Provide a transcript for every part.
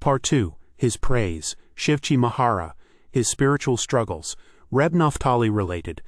Part 2. His praise, Shivchi Mahara, his spiritual struggles, Reb Naphtali related.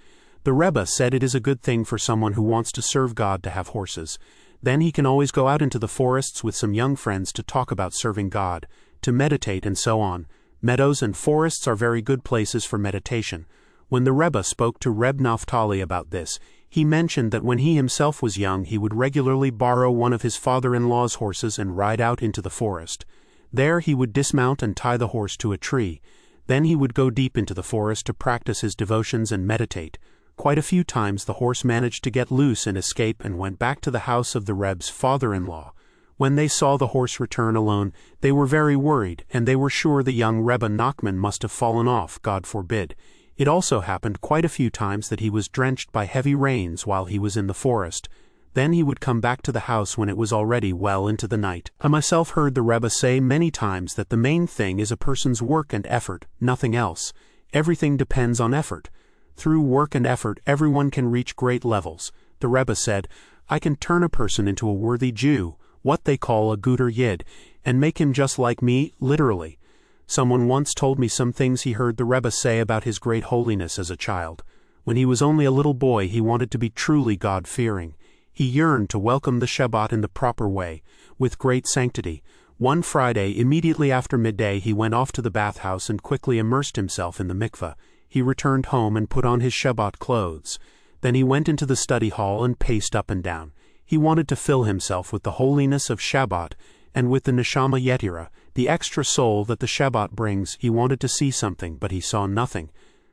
The Rebbe said it is a good thing for someone who wants to serve God to have horses. Then he can always go out into the forests with some young friends to talk about serving God, to meditate and so on. Meadows and forests are very good places for meditation. When the Rebbe spoke to Reb Naphtali about this, he mentioned that when he himself was young he would regularly borrow one of his father-in-law's horses and ride out into the forest. There he would dismount and tie the horse to a tree. Then he would go deep into the forest to practice his devotions and meditate. Quite a few times the horse managed to get loose and escape and went back to the house of the Reb's father-in-law. When they saw the horse return alone, they were very worried, and they were sure the young Rabbi Nachman must have fallen off, God forbid. It also happened quite a few times that he was drenched by heavy rains while he was in the forest. Then he would come back to the house when it was already well into the night. I myself heard the Rebbe say many times that the main thing is a person's work and effort, nothing else. Everything depends on effort. Through work and effort everyone can reach great levels. The Rebbe said, I can turn a person into a worthy Jew, what they call a guter yid, and make him just like me, literally. Someone once told me some things he heard the Rebbe say about his great holiness as a child. When he was only a little boy he wanted to be truly God-fearing. He yearned to welcome the Shabbat in the proper way, with great sanctity. One Friday, immediately after midday, he went off to the bathhouse and quickly immersed himself in the mikveh. He returned home and put on his Shabbat clothes. Then he went into the study hall and paced up and down. He wanted to fill himself with the holiness of Shabbat, and with the neshama yetira, the extra soul that the Shabbat brings. He wanted to see something, but he saw nothing.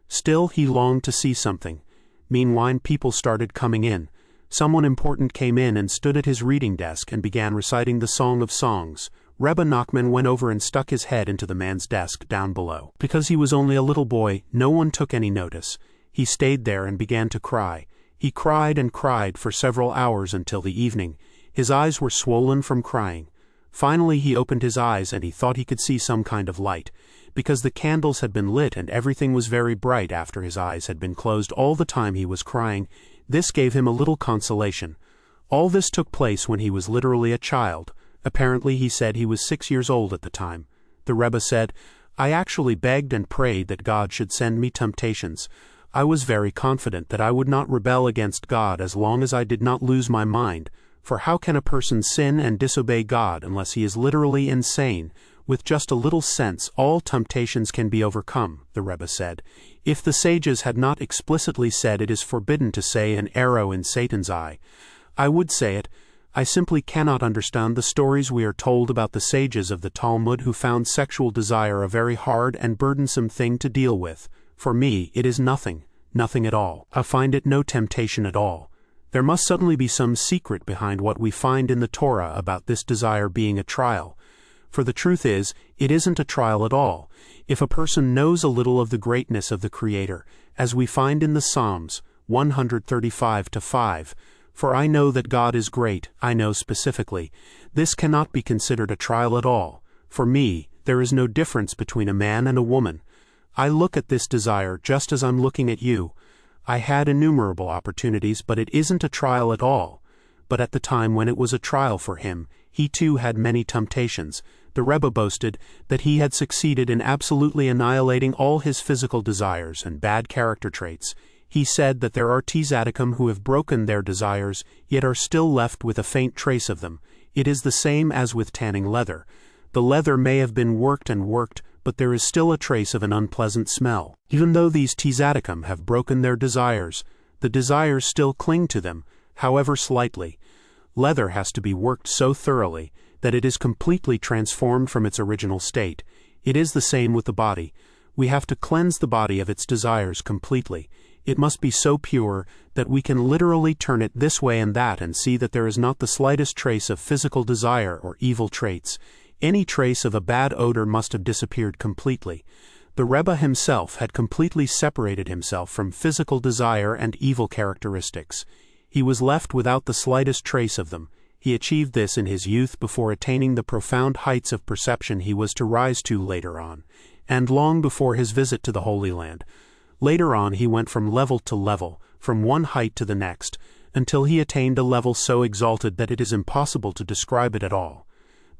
Still he longed to see something. Meanwhile people started coming in. Someone important came in and stood at his reading desk and began reciting the Song of Songs. Rabbi Nachman went over and stuck his head into the man's desk down below. Because he was only a little boy, no one took any notice. He stayed there and began to cry. He cried and cried for several hours until the evening. His eyes were swollen from crying. Finally he opened his eyes and he thought he could see some kind of light. Because the candles had been lit and everything was very bright after his eyes had been closed all the time he was crying, this gave him a little consolation. All this took place when he was literally a child. Apparently he said he was 6 years old at the time. The Rebbe said, I actually begged and prayed that God should send me temptations. I was very confident that I would not rebel against God as long as I did not lose my mind. For how can a person sin and disobey God unless he is literally insane? With just a little sense, all temptations can be overcome, the Rebbe said. If the sages had not explicitly said it is forbidden to say an arrow in Satan's eye, I would say it. I simply cannot understand the stories we are told about the sages of the Talmud who found sexual desire a very hard and burdensome thing to deal with. For me, it is nothing, nothing at all. I find it no temptation at all. There must suddenly be some secret behind what we find in the Torah about this desire being a trial. For the truth is, it isn't a trial at all. If a person knows a little of the greatness of the Creator, as we find in the Psalms, 135:5, for I know that God is great, I know specifically, this cannot be considered a trial at all. For me, there is no difference between a man and a woman. I look at this desire just as I'm looking at you. I had innumerable opportunities, but it isn't a trial at all. But at the time when it was a trial for him, he too had many temptations. The Rebbe boasted that he had succeeded in absolutely annihilating all his physical desires and bad character traits. He said that there are tzaddikim who have broken their desires, yet are still left with a faint trace of them. It is the same as with tanning leather. The leather may have been worked and worked, but there is still a trace of an unpleasant smell. Even though these tzaddikim have broken their desires, the desires still cling to them, however slightly. Leather has to be worked so thoroughly that it is completely transformed from its original state. It is the same with the body. We have to cleanse the body of its desires completely. It must be so pure that we can literally turn it this way and that and see that there is not the slightest trace of physical desire or evil traits. Any trace of a bad odor must have disappeared completely. The Rebbe himself had completely separated himself from physical desire and evil characteristics. He was left without the slightest trace of them. He achieved this in his youth before attaining the profound heights of perception he was to rise to later on, and long before his visit to the Holy Land. Later on he went from level to level, from one height to the next, until he attained a level so exalted that it is impossible to describe it at all.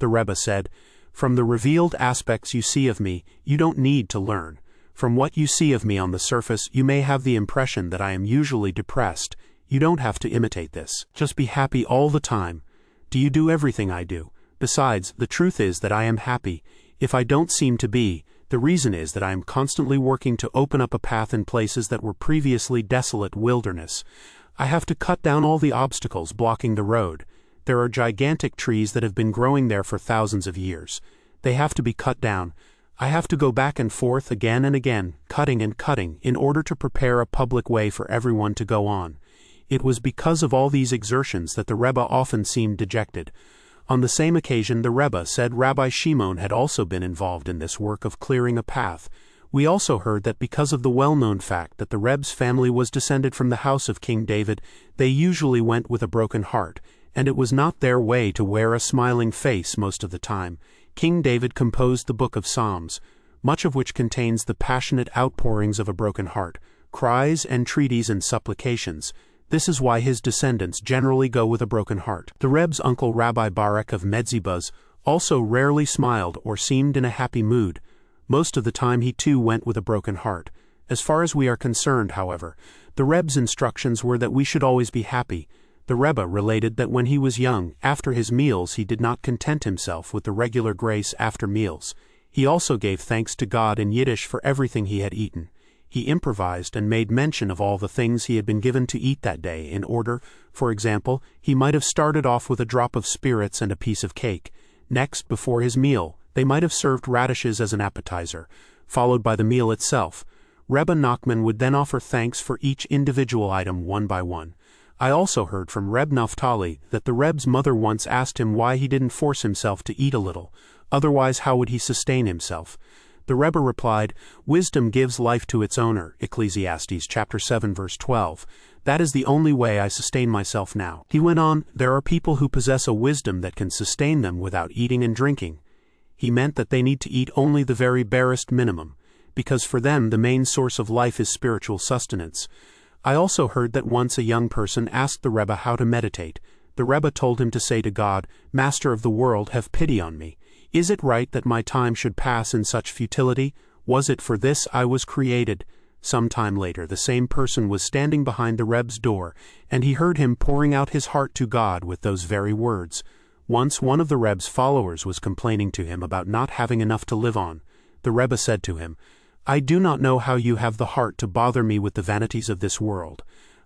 The Rebbe said, From the revealed aspects you see of me, you don't need to learn. From what you see of me on the surface, you may have the impression that I am usually depressed. You don't have to imitate this. Just be happy all the time. Do you do everything I do? Besides, the truth is that I am happy. If I don't seem to be, the reason is that I am constantly working to open up a path in places that were previously desolate wilderness. I have to cut down all the obstacles blocking the road. There are gigantic trees that have been growing there for thousands of years. They have to be cut down. I have to go back and forth again and again, cutting and cutting, in order to prepare a public way for everyone to go on. It was because of all these exertions that the Rebbe often seemed dejected. On the same occasion, the Rebbe said Rabbi Shimon had also been involved in this work of clearing a path. We also heard that because of the well-known fact that the Rebbe's family was descended from the house of King David, they usually went with a broken heart, and it was not their way to wear a smiling face most of the time. King David composed the book of Psalms, much of which contains the passionate outpourings of a broken heart, cries, entreaties, and supplications. This is why his descendants generally go with a broken heart. The Rebbe's uncle Rabbi Barak of Medzibuz also rarely smiled or seemed in a happy mood. Most of the time he too went with a broken heart. As far as we are concerned, however, the Rebbe's instructions were that we should always be happy. The Rebbe related that when he was young, after his meals he did not content himself with the regular grace after meals. He also gave thanks to God in Yiddish for everything he had eaten. He improvised and made mention of all the things he had been given to eat that day in order, for example, he might have started off with a drop of spirits and a piece of cake. Next, before his meal, they might have served radishes as an appetizer, followed by the meal itself. Rabbi Nachman would then offer thanks for each individual item one by one. I also heard from Reb Naphtali that the Reb's mother once asked him why he didn't force himself to eat a little, otherwise how would he sustain himself? The Rebbe replied, "Wisdom gives life to its owner," Ecclesiastes chapter 7 verse 12. "That is the only way I sustain myself now." He went on, "There are people who possess a wisdom that can sustain them without eating and drinking." He meant that they need to eat only the very barest minimum, because for them the main source of life is spiritual sustenance. I also heard that once a young person asked the Rebbe how to meditate. The Rebbe told him to say to God, "Master of the world, have pity on me. Is it right that my time should pass in such futility? Was it for this I was created?" Some time later, the same person was standing behind the Rebbe's door, and he heard him pouring out his heart to God with those very words. Once one of the Rebbe's followers was complaining to him about not having enough to live on. The Rebbe said to him, "I do not know how you have the heart to bother me with the vanities of this world.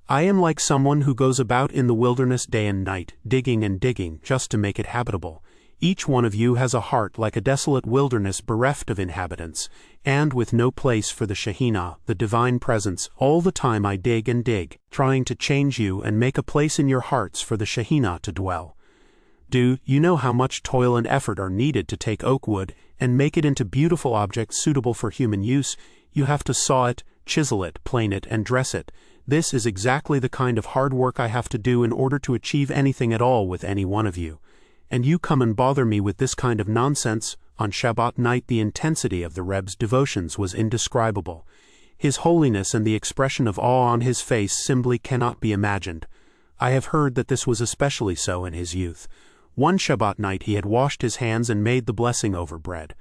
I am like someone who goes about in the wilderness day and night, digging and digging, just to make it habitable. Each one of you has a heart like a desolate wilderness bereft of inhabitants, and with no place for the Shehinah, the divine presence. All the time I dig and dig, trying to change you and make a place in your hearts for the Shehinah to dwell. Do you know how much toil and effort are needed to take oak wood and make it into beautiful objects suitable for human use? You have to saw it, chisel it, plane it, and dress it. This is exactly the kind of hard work I have to do in order to achieve anything at all with any one of you. And you come and bother me with this kind of nonsense." On Shabbat night the intensity of the Rebbe's devotions was indescribable. His holiness and the expression of awe on his face simply cannot be imagined. I have heard that this was especially so in his youth. One Shabbat night he had washed his hands and made the blessing over bread.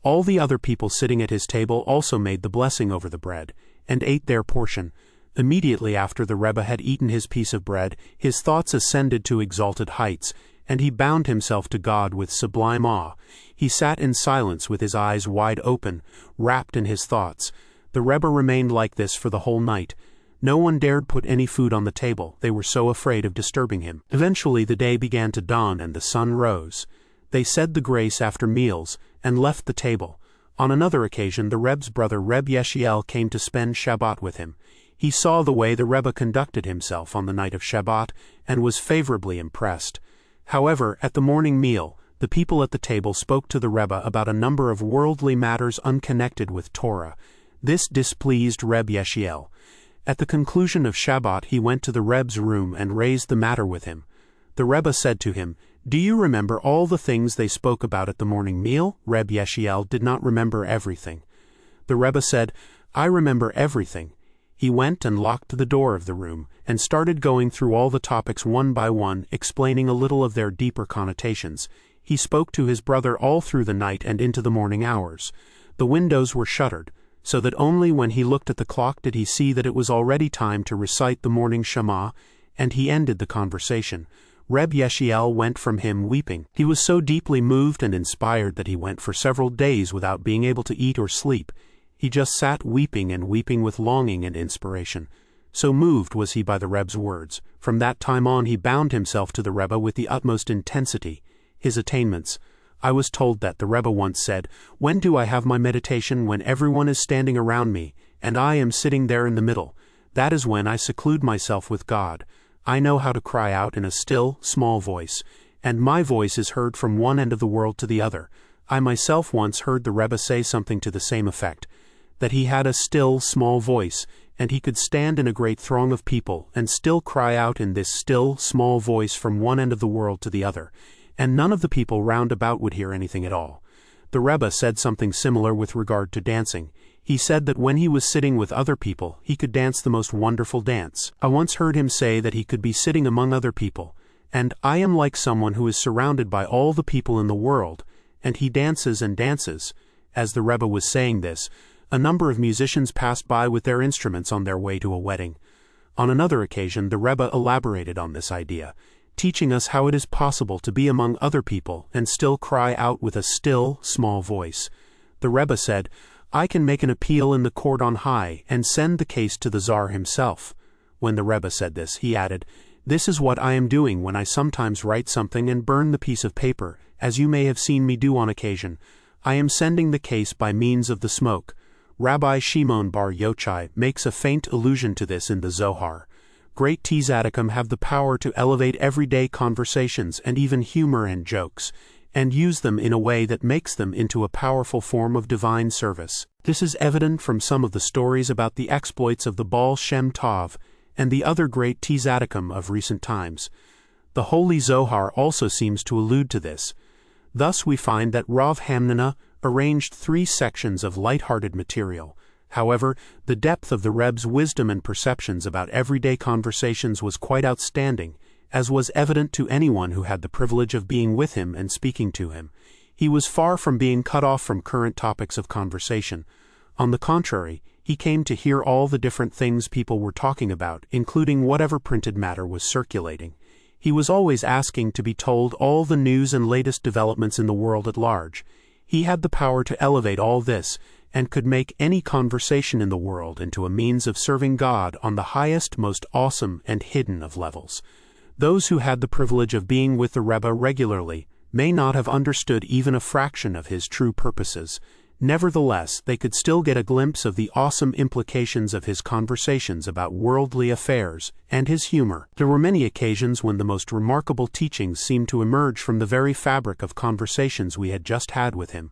All the other people sitting at his table also made the blessing over the bread, and ate their portion. Immediately after the Rebbe had eaten his piece of bread, his thoughts ascended to exalted heights, and he bound himself to God with sublime awe. He sat in silence with his eyes wide open, wrapped in his thoughts. The Rebbe remained like this for the whole night. No one dared put any food on the table, they were so afraid of disturbing him. Eventually the day began to dawn and the sun rose. They said the grace after meals, and left the table. On another occasion the Rebbe's brother Reb Yeshiel came to spend Shabbat with him. He saw the way the Rebbe conducted himself on the night of Shabbat, and was favorably impressed. However, at the morning meal, the people at the table spoke to the Rebbe about a number of worldly matters unconnected with Torah. This displeased Reb Yeshiel. At the conclusion of Shabbat he went to the Rebbe's room and raised the matter with him. The Rebbe said to him, "Do you remember all the things they spoke about at the morning meal?" Reb Yeshiel did not remember everything. The Rebbe said, "I remember everything." He went and locked the door of the room, and started going through all the topics one by one, explaining a little of their deeper connotations. He spoke to his brother all through the night and into the morning hours. The windows were shuttered, so that only when he looked at the clock did he see that it was already time to recite the morning Shema, and he ended the conversation. Reb Yeshiel went from him weeping. He was so deeply moved and inspired that he went for several days without being able to eat or sleep. He just sat weeping and weeping with longing and inspiration. So moved was he by the Reb's words. From that time on he bound himself to the Rebbe with the utmost intensity. His attainments. I was told that the Rebbe once said, "When do I have my meditation? When everyone is standing around me, and I am sitting there in the middle. That is when I seclude myself with God. I know how to cry out in a still, small voice, and my voice is heard from one end of the world to the other." I myself once heard the Rebbe say something to the same effect, that he had a still, small voice, and he could stand in a great throng of people and still cry out in this still, small voice from one end of the world to the other, and none of the people round about would hear anything at all. The Rebbe said something similar with regard to dancing. He said that when he was sitting with other people, he could dance the most wonderful dance. I once heard him say that he could be sitting among other people, and I am like someone who is surrounded by all the people in the world, and he dances and dances. As the Rebbe was saying this, a number of musicians passed by with their instruments on their way to a wedding. On another occasion, the Rebbe elaborated on this idea, teaching us how it is possible to be among other people and still cry out with a still, small voice. The Rebbe said, "I can make an appeal in the court on high and send the case to the Tsar himself." When the Rebbe said this, he added, "This is what I am doing when I sometimes write something and burn the piece of paper, as you may have seen me do on occasion. I am sending the case by means of the smoke." Rabbi Shimon bar Yochai makes a faint allusion to this in the Zohar. Great tzaddikim have the power to elevate everyday conversations and even humor and jokes, and use them in a way that makes them into a powerful form of divine service. This is evident from some of the stories about the exploits of the Baal Shem Tov and the other great tzaddikim of recent times. The Holy Zohar also seems to allude to this. Thus we find that Rav Hamnana arranged 3 sections of light-hearted material. However, the depth of the Reb's wisdom and perceptions about everyday conversations was quite outstanding, as was evident to anyone who had the privilege of being with him and speaking to him. He was far from being cut off from current topics of conversation. On the contrary, he came to hear all the different things people were talking about, including whatever printed matter was circulating. He was always asking to be told all the news and latest developments in the world at large. He had the power to elevate all this, and could make any conversation in the world into a means of serving God on the highest, most awesome, and hidden of levels. Those who had the privilege of being with the Rebbe regularly may not have understood even a fraction of his true purposes. Nevertheless, they could still get a glimpse of the awesome implications of his conversations about worldly affairs and his humor. There were many occasions when the most remarkable teachings seemed to emerge from the very fabric of conversations we had just had with him,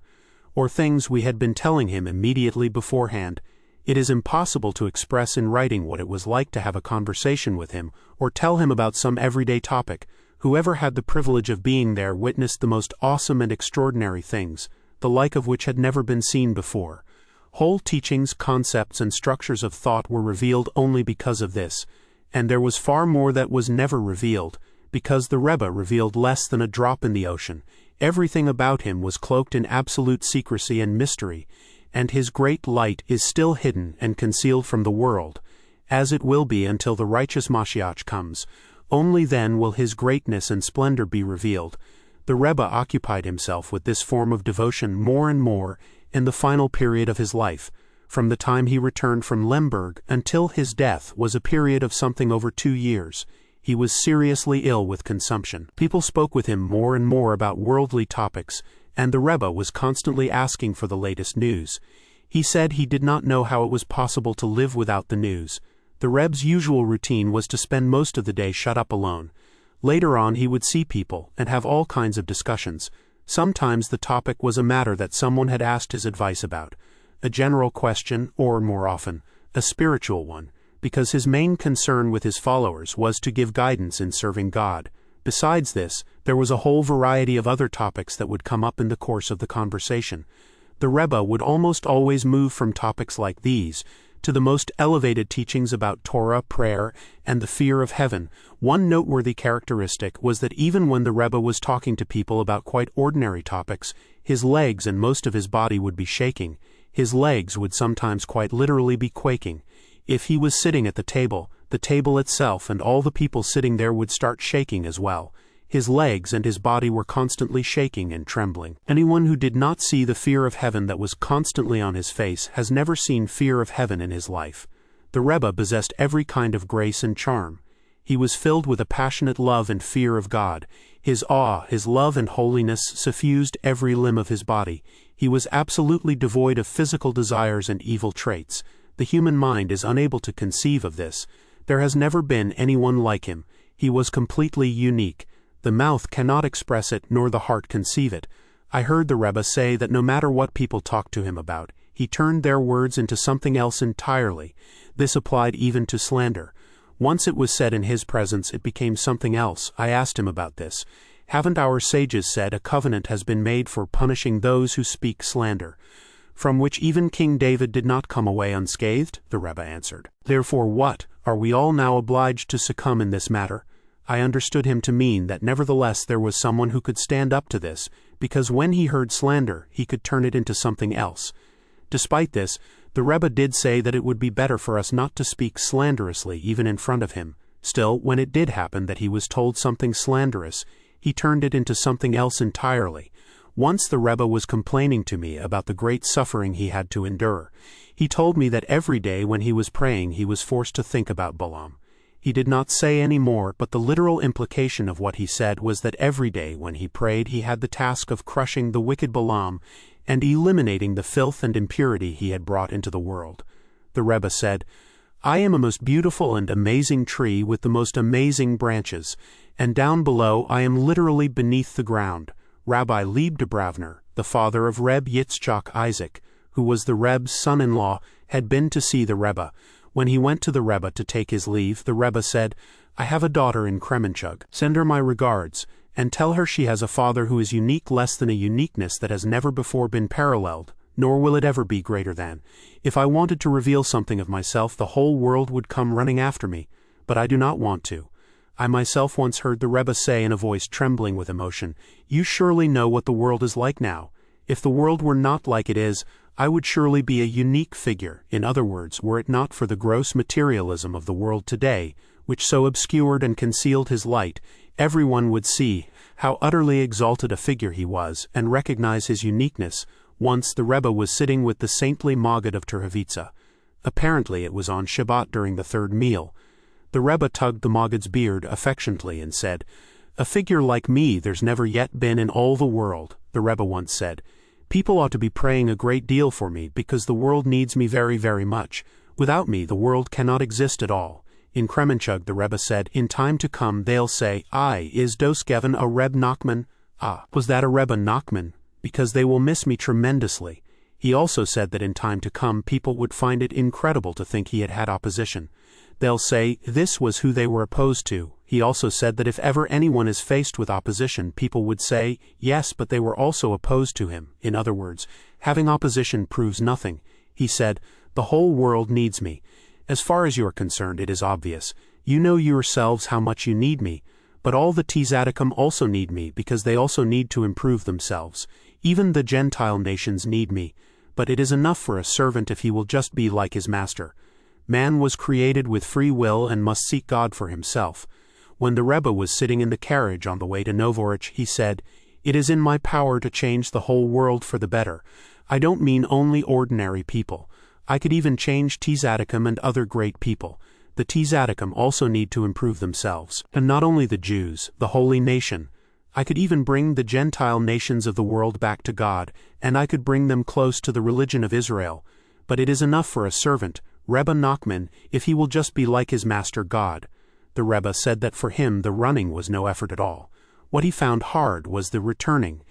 or things we had been telling him immediately beforehand. It is impossible to express in writing what it was like to have a conversation with him, or tell him about some everyday topic. Whoever had the privilege of being there witnessed the most awesome and extraordinary things, the like of which had never been seen before. Whole teachings, concepts, and structures of thought were revealed only because of this, and there was far more that was never revealed, because the Rebbe revealed less than a drop in the ocean. Everything about him was cloaked in absolute secrecy and mystery, and his great light is still hidden and concealed from the world, as it will be until the righteous Mashiach comes. Only then will his greatness and splendor be revealed. The Rebbe occupied himself with this form of devotion more and more in the final period of his life. From the time he returned from Lemberg until his death was a period of something over 2 years. He was seriously ill with consumption. People spoke with him more and more about worldly topics, and the Rebbe was constantly asking for the latest news. He said he did not know how it was possible to live without the news. The Rebbe's usual routine was to spend most of the day shut up alone. Later on he would see people and have all kinds of discussions. Sometimes the topic was a matter that someone had asked his advice about, a general question, or more often, a spiritual one, because his main concern with his followers was to give guidance in serving God. Besides this, there was a whole variety of other topics that would come up in the course of the conversation. The Rebbe would almost always move from topics like these to the most elevated teachings about Torah, prayer, and the fear of heaven. One noteworthy characteristic was that even when the Rebbe was talking to people about quite ordinary topics, his legs and most of his body would be shaking. His legs would sometimes quite literally be quaking. If he was sitting at the table itself and all the people sitting there would start shaking as well. His legs and his body were constantly shaking and trembling. Anyone who did not see the fear of heaven that was constantly on his face has never seen fear of heaven in his life. The Rebbe possessed every kind of grace and charm. He was filled with a passionate love and fear of God. His awe, his love and holiness suffused every limb of his body. He was absolutely devoid of physical desires and evil traits. The human mind is unable to conceive of this. There has never been anyone like him. He was completely unique. The mouth cannot express it, nor the heart conceive it. I heard the Rebbe say that no matter what people talked to him about, he turned their words into something else entirely. This applied even to slander. Once it was said in his presence, it became something else. I asked him about this. Haven't our sages said a covenant has been made for punishing those who speak slander, from which even King David did not come away unscathed? The Rebbe answered. Therefore what? Are we all now obliged to succumb in this matter? I understood him to mean that nevertheless there was someone who could stand up to this, because when he heard slander, he could turn it into something else. Despite this, the Rebbe did say that it would be better for us not to speak slanderously even in front of him. Still, when it did happen that he was told something slanderous, he turned it into something else entirely. Once the Rebbe was complaining to me about the great suffering he had to endure. He told me that every day when he was praying he was forced to think about Balaam. He did not say any more, but the literal implication of what he said was that every day when he prayed he had the task of crushing the wicked Balaam and eliminating the filth and impurity he had brought into the world. The Rebbe said, I am a most beautiful and amazing tree with the most amazing branches, and down below I am literally beneath the ground. Rabbi Leib de Bravner, the father of Reb Yitzchak Isaac, who was the Reb's son-in-law, had been to see the Rebbe. When he went to the Rebbe to take his leave, the Rebbe said, I have a daughter in Kremenchug. Send her my regards, and tell her she has a father who is unique less than a uniqueness that has never before been paralleled, nor will it ever be greater than. If I wanted to reveal something of myself, the whole world would come running after me, but I do not want to. I myself once heard the Rebbe say in a voice trembling with emotion, You surely know what the world is like now. If the world were not like it is, I would surely be a unique figure. In other words, were it not for the gross materialism of the world today, which so obscured and concealed his light, everyone would see how utterly exalted a figure he was, and recognize his uniqueness. Once the Rebbe was sitting with the saintly Maggid of Terhavitza. Apparently it was on Shabbat during the third meal. The Rebbe tugged the Maggid's beard affectionately and said, A figure like me there's never yet been in all the world. The Rebbe once said, People ought to be praying a great deal for me because the world needs me very, very much. Without me, the world cannot exist at all. In Kremenchug, the Rebbe said, In time to come, they'll say, is dos Gevin a Reb Nachman? Was that a Rebbe Nachman? Because they will miss me tremendously. He also said that in time to come, people would find it incredible to think he had had opposition. They'll say, this was who they were opposed to. He also said that if ever anyone is faced with opposition, people would say, yes, but they were also opposed to him. In other words, having opposition proves nothing. He said, the whole world needs me. As far as you are concerned, it is obvious. You know yourselves how much you need me. But all the Tzaddikim also need me, because they also need to improve themselves. Even the Gentile nations need me. But it is enough for a servant if he will just be like his master. Man was created with free will and must seek God for himself. When the Rebbe was sitting in the carriage on the way to Novorich, he said, It is in my power to change the whole world for the better. I don't mean only ordinary people. I could even change Tzaddikim and other great people. The Tzaddikim also need to improve themselves. And not only the Jews, the holy nation. I could even bring the Gentile nations of the world back to God, and I could bring them close to the religion of Israel. But it is enough for a servant, Rebbe Nachman, if he will just be like his master God. The Rebbe said that for him the running was no effort at all. What he found hard was the returning,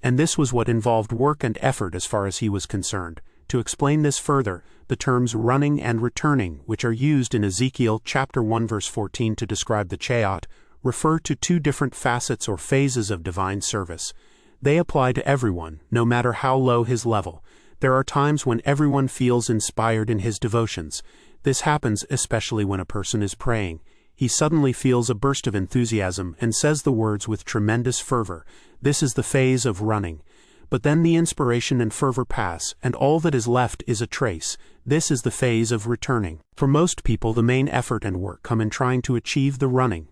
and this was what involved work and effort as far as he was concerned. To explain this further, the terms running and returning, which are used in Ezekiel chapter 1 verse 14 to describe the Chayot, refer to two different facets or phases of divine service. They apply to everyone, no matter how low his level. There are times when everyone feels inspired in his devotions. This happens especially when a person is praying. He suddenly feels a burst of enthusiasm and says the words with tremendous fervor. This is the phase of running. But then the inspiration and fervor pass, and all that is left is a trace. This is the phase of returning. For most people, the main effort and work come in trying to achieve the running,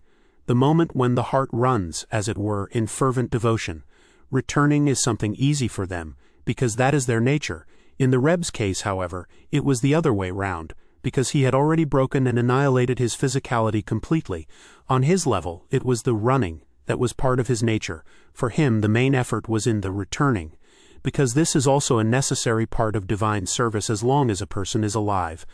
the moment when the heart runs, as it were, in fervent devotion. Returning is something easy for them, because that is their nature. In the Reb's case, however, it was the other way round, because he had already broken and annihilated his physicality completely. On his level, it was the running that was part of his nature. For him, the main effort was in the returning, because this is also a necessary part of divine service as long as a person is alive.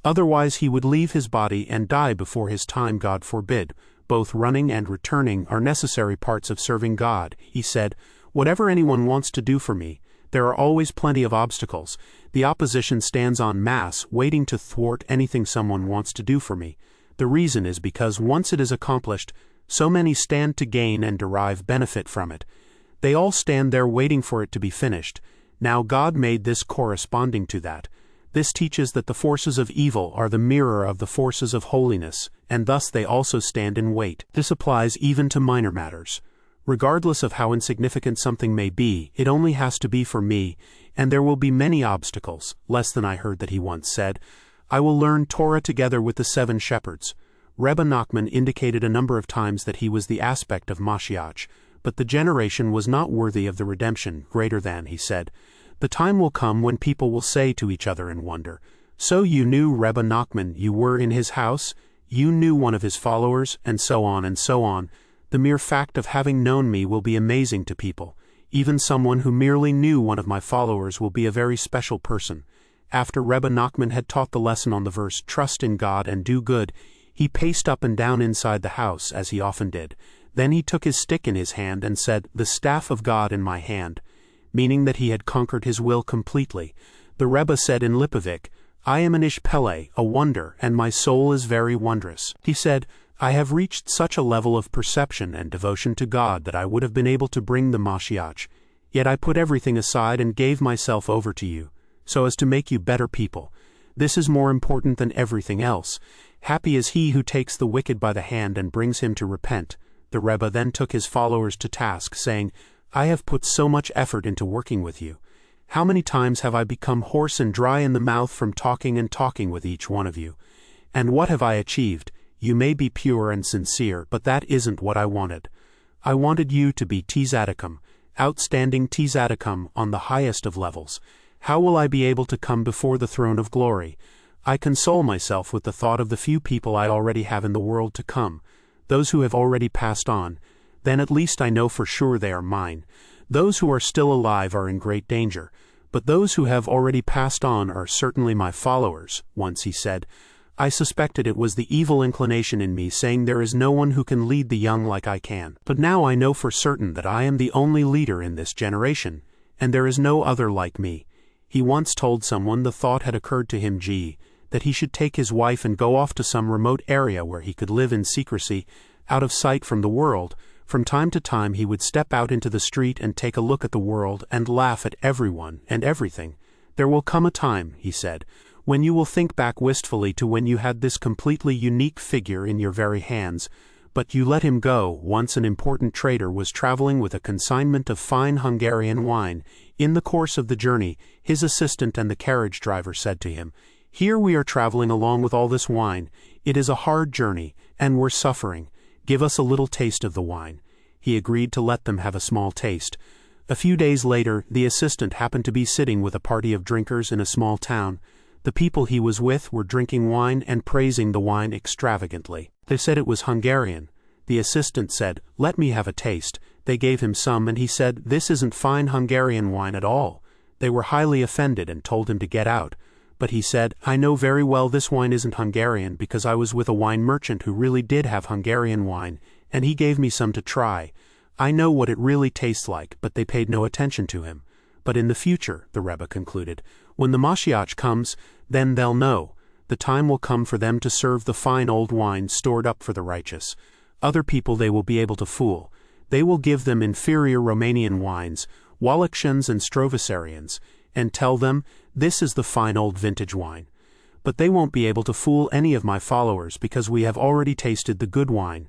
Otherwise he would leave his body and die before his time, God forbid. Both running and returning are necessary parts of serving God. He said, "Whatever anyone wants to do for me, there are always plenty of obstacles. The opposition stands en masse, waiting to thwart anything someone wants to do for me. The reason is because once it is accomplished, so many stand to gain and derive benefit from it. They all stand there waiting for it to be finished. Now God made this corresponding to that. This teaches that the forces of evil are the mirror of the forces of holiness, and thus they also stand in wait. This applies even to minor matters. Regardless of how insignificant something may be, it only has to be for me, and there will be many obstacles. Less than I heard that he once said, "I will learn Torah together with the 7 shepherds." Rabbi Nachman indicated a number of times that he was the aspect of Mashiach, but the generation was not worthy of the redemption greater than, he said. The time will come when people will say to each other in wonder, "So you knew Rabbi Nachman, you were in his house, you knew one of his followers," and so on and so on. The mere fact of having known me will be amazing to people. Even someone who merely knew one of my followers will be a very special person. After Rabbi Nachman had taught the lesson on the verse, "Trust in God and do good," he paced up and down inside the house, as he often did. Then he took his stick in his hand and said, "The staff of God in my hand," meaning that he had conquered his will completely. The Rebbe said in Lipovic, "I am an Ish Pele, a wonder, and my soul is very wondrous." He said, "I have reached such a level of perception and devotion to God that I would have been able to bring the Mashiach. Yet I put everything aside and gave myself over to you, so as to make you better people. This is more important than everything else. Happy is he who takes the wicked by the hand and brings him to repent." The Rebbe then took his followers to task, saying, "I have put so much effort into working with you. How many times have I become hoarse and dry in the mouth from talking and talking with each one of you? And what have I achieved? You may be pure and sincere, but that isn't what I wanted. I wanted you to be tzaddikim, outstanding tzaddikim on the highest of levels. How will I be able to come before the throne of glory? I console myself with the thought of the few people I already have in the world to come, those who have already passed on. Then at least I know for sure they are mine. Those who are still alive are in great danger, but those who have already passed on are certainly my followers." Once he said, "I suspected it was the evil inclination in me saying there is no one who can lead the young like I can. But now I know for certain that I am the only leader in this generation, and there is no other like me." He once told someone the thought had occurred to him that he should take his wife and go off to some remote area where he could live in secrecy, out of sight from the world. From time to time he would step out into the street and take a look at the world and laugh at everyone and everything. "There will come a time," he said, "when you will think back wistfully to when you had this completely unique figure in your very hands, but you let him go." Once an important trader was traveling with a consignment of fine Hungarian wine. In the course of the journey, his assistant and the carriage driver said to him, "Here we are traveling along with all this wine. It is a hard journey, and we're suffering. Give us a little taste of the wine." He agreed to let them have a small taste. A few days later, the assistant happened to be sitting with a party of drinkers in a small town. The people he was with were drinking wine and praising the wine extravagantly. They said it was Hungarian. The assistant said, "Let me have a taste." They gave him some, and he said, "This isn't fine Hungarian wine at all." They were highly offended and told him to get out. But he said, "I know very well this wine isn't Hungarian because I was with a wine merchant who really did have Hungarian wine, and he gave me some to try. I know what it really tastes like," but they paid no attention to him. "But in the future," the Rebbe concluded, "when the Mashiach comes, then they'll know. The time will come for them to serve the fine old wine stored up for the righteous. Other people they will be able to fool. They will give them inferior Romanian wines, Wallachans and Strovasarians. and tell them, this is the fine old vintage wine. But they won't be able to fool any of my followers because we have already tasted the good wine.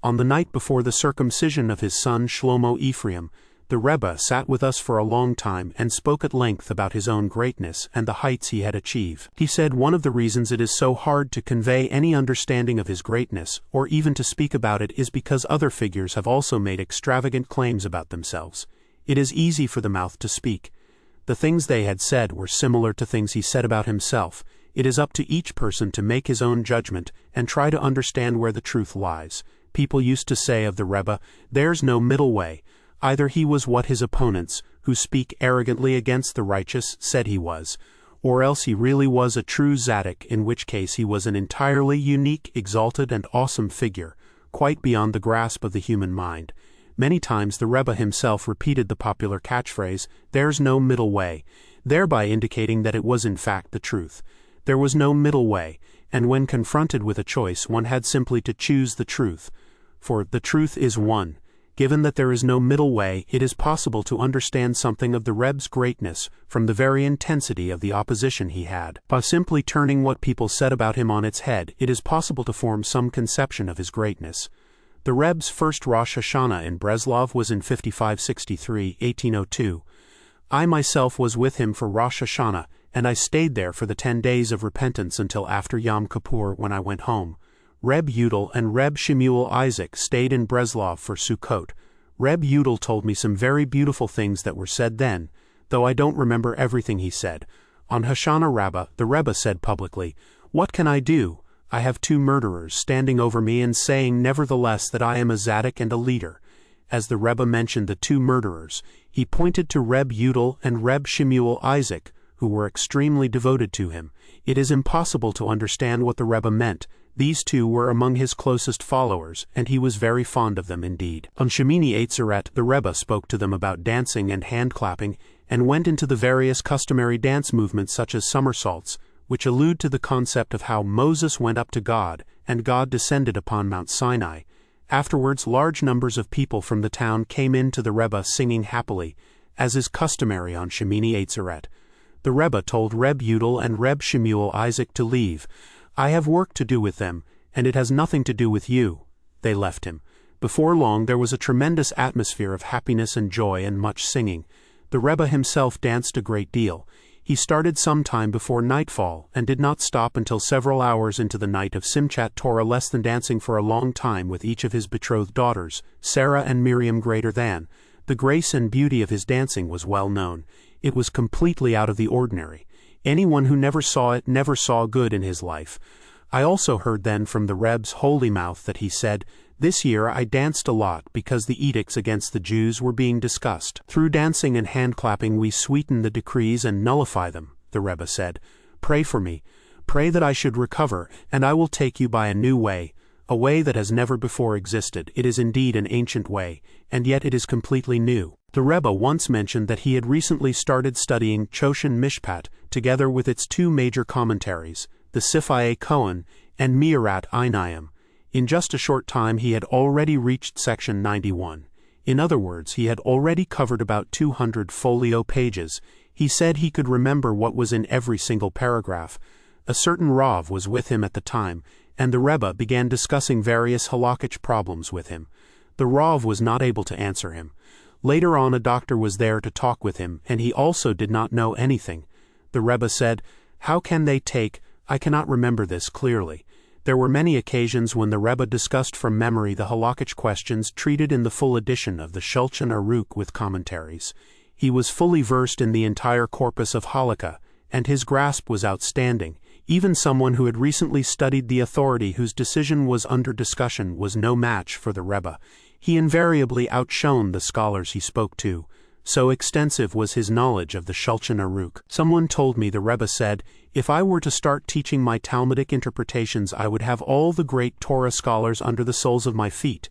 On the night before the circumcision of his son Shlomo Ephraim, the Rebbe sat with us for a long time and spoke at length about his own greatness and the heights he had achieved. He said one of the reasons it is so hard to convey any understanding of his greatness, or even to speak about it, is because other figures have also made extravagant claims about themselves. It is easy for the mouth to speak. The things they had said were similar to things he said about himself. It is up to each person to make his own judgment and try to understand where the truth lies. People used to say of the Rebbe, there's no middle way. Either he was what his opponents, who speak arrogantly against the righteous, said he was, or else he really was a true Zadok, in which case he was an entirely unique, exalted, and awesome figure, quite beyond the grasp of the human mind. Many times the Rebbe himself repeated the popular catchphrase, there's no middle way, thereby indicating that it was in fact the truth. There was no middle way, and when confronted with a choice one had simply to choose the truth. For the truth is one. Given that there is no middle way, it is possible to understand something of the Rebbe's greatness from the very intensity of the opposition he had. By simply turning what people said about him on its head, it is possible to form some conception of his greatness. The Rebbe's first Rosh Hashanah in Breslov was in 5563, 1802. I myself was with him for Rosh Hashanah, and I stayed there for the 10 days of repentance until after Yom Kippur, when I went home. Reb Yudel and Reb Shemuel Isaac stayed in Breslov for Sukkot. Reb Yudel told me some very beautiful things that were said then, though I don't remember everything he said. On Hoshana Rabbah, the Rebbe said publicly, "What can I do? I have 2 murderers standing over me and saying nevertheless that I am a Zadok and a leader." As the Rebbe mentioned the 2 murderers, he pointed to Reb Yudel and Reb Shemuel Isaac, who were extremely devoted to him. It is impossible to understand what the Rebbe meant. These 2 were among his closest followers, and he was very fond of them indeed. On Shemini Atzeret, the Rebbe spoke to them about dancing and hand-clapping, and went into the various customary dance movements such as somersaults, which allude to the concept of how Moses went up to God, and God descended upon Mount Sinai. Afterwards, large numbers of people from the town came in to the Rebbe singing happily, as is customary on Shemini Atzeret. The Rebbe told Reb Yudel and Reb Shemuel Isaac to leave. "I have work to do with them, and it has nothing to do with you." They left him. Before long there was a tremendous atmosphere of happiness and joy and much singing. The Rebbe himself danced a great deal. He started some time before nightfall, and did not stop until several hours into the night of Simchat Torah, less than dancing for a long time with each of his betrothed daughters, Sarah and Miriam greater than. The grace and beauty of his dancing was well known. It was completely out of the ordinary. Anyone who never saw it never saw good in his life. I also heard then from the Rebbe's holy mouth that he said, "This year I danced a lot because the edicts against the Jews were being discussed. Through dancing and hand-clapping we sweeten the decrees and nullify them," the Rebbe said. "Pray for me. Pray that I should recover, and I will take you by a new way, a way that has never before existed. It is indeed an ancient way, and yet it is completely new." The Rebbe once mentioned that he had recently started studying Choshen Mishpat, together with its 2 major commentaries, the Sifai Kohen and Mirat Einayim. In just a short time he had already reached section 91. In other words, he had already covered about 200 folio pages. He said he could remember what was in every single paragraph. A certain Rav was with him at the time, and the Rebbe began discussing various halakhic problems with him. The Rav was not able to answer him. Later on a doctor was there to talk with him, and he also did not know anything. The Rebbe said, "How can they take? I cannot remember this clearly." There were many occasions when the Rebbe discussed from memory the halakhic questions treated in the full edition of the Shulchan Aruch with commentaries. He was fully versed in the entire corpus of halakha, and his grasp was outstanding. Even someone who had recently studied the authority whose decision was under discussion was no match for the Rebbe. He invariably outshone the scholars he spoke to. So extensive was his knowledge of the Shulchan Aruch. Someone told me the Rebbe said, "If I were to start teaching my Talmudic interpretations, I would have all the great Torah scholars under the soles of my feet,